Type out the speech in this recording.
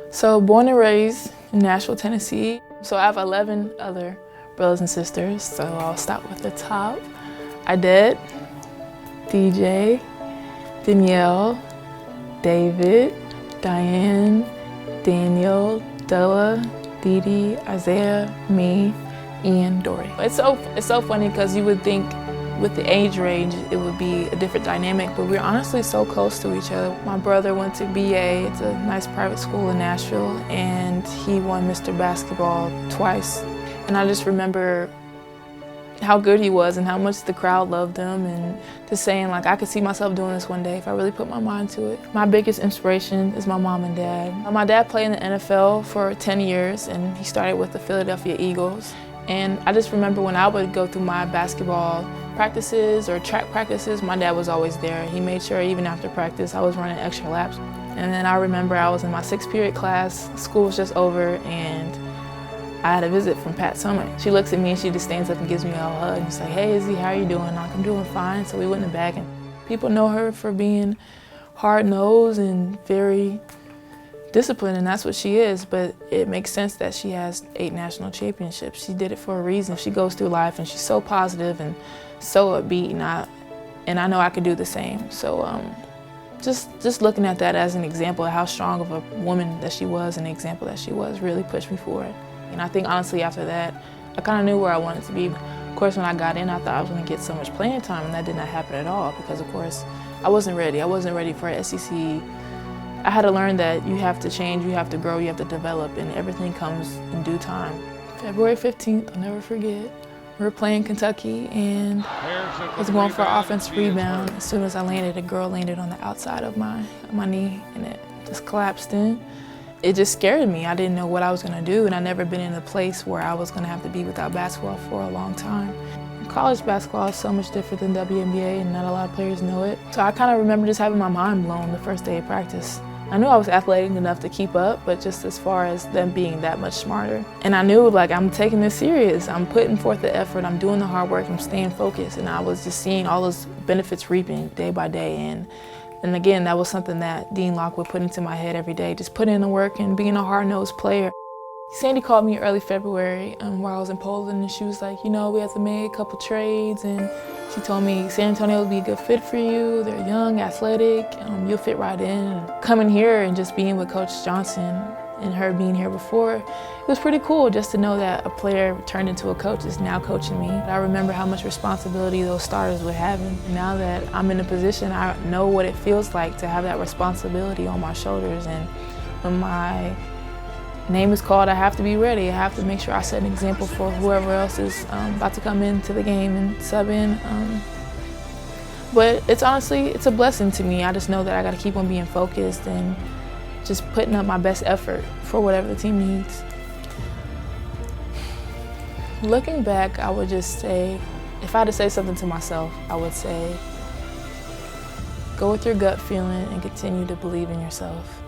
So born and raised in Nashville, Tennessee. So I have 11 other brothers and sisters, so I'll start with the top. Idette, DJ, Danielle, David, Diane, Daniel, Della, Dee Dee, Isaiah, me, Ian, Dory. It's so funny because you would think with the age range it would be a different dynamic, but we're honestly so close to each other. My brother went to BA, it's a nice private school in Nashville, and he won Mr. Basketball twice. And I just remember how good he was and how much the crowd loved him, and just saying like I could see myself doing this one day if I really put my mind to it. My biggest inspiration is my mom and dad. My dad played in the NFL for 10 years and he started with the Philadelphia Eagles. And I just remember when I would go through my basketball practices or track practices, my dad was always there. He made sure even after practice I was running extra laps. And then I remember I was in my 6th period class, school was just over, and I had a visit from Pat Summitt. She looks at me and she just stands up and gives me a hug. And she's like, "Hey Izzy, how are you doing?" I'm like, "I'm doing fine." So we went in the back, and people know her for being hard-nosed and very disciplined, and that's what she is, but it makes sense that she has 8 national championships. She did it for a reason. She goes through life and she's so positive and so upbeat, and I know I could do the same. So just looking at that as an example of how strong of a woman that she was and the example that she was really pushed me forward. And I think honestly after that, I kind of knew where I wanted to be. Of course, when I got in, I thought I was going to get so much playing time, and that did not happen at all because, of course, I wasn't ready. I wasn't ready for SEC. I had to learn that you have to change, you have to grow, you have to develop, and everything comes in due time. February 15th, I'll never forget. We were playing Kentucky, and I was going for an offensive rebound. As soon as I landed, a girl landed on the outside of my knee, and it just collapsed in. It just scared me. I didn't know what I was going to do, and I'd never been in a place where I was going to have to be without basketball for a long time. College basketball is so much different than WNBA, and not a lot of players know it. So I kind of remember just having my mind blown the first day of practice. I knew I was athletic enough to keep up, but just as far as them being that much smarter. And I knew, like, I'm taking this serious. I'm putting forth the effort, I'm doing the hard work, I'm staying focused, and I was just seeing all those benefits reaping day by day. And again, that was something that Dean Locke would put into my head every day, just put in the work and being a hard-nosed player. Sandy called me early February while I was in Poland, and she was like, you know, we have to make a couple trades, and she told me San Antonio would be a good fit for you. They're young, athletic, you'll fit right in. Coming here and just being with Coach Johnson and her being here before, it was pretty cool just to know that a player turned into a coach is now coaching me. I remember how much responsibility those starters were having. Now that I'm in a position, I know what it feels like to have that responsibility on my shoulders, and when my name is called, I have to be ready. I have to make sure I set an example for whoever else is about to come into the game and sub in. But it's honestly, it's a blessing to me. I just know that I got to keep on being focused and just putting up my best effort for whatever the team needs. Looking back, I would just say, if I had to say something to myself, I would say, go with your gut feeling and continue to believe in yourself.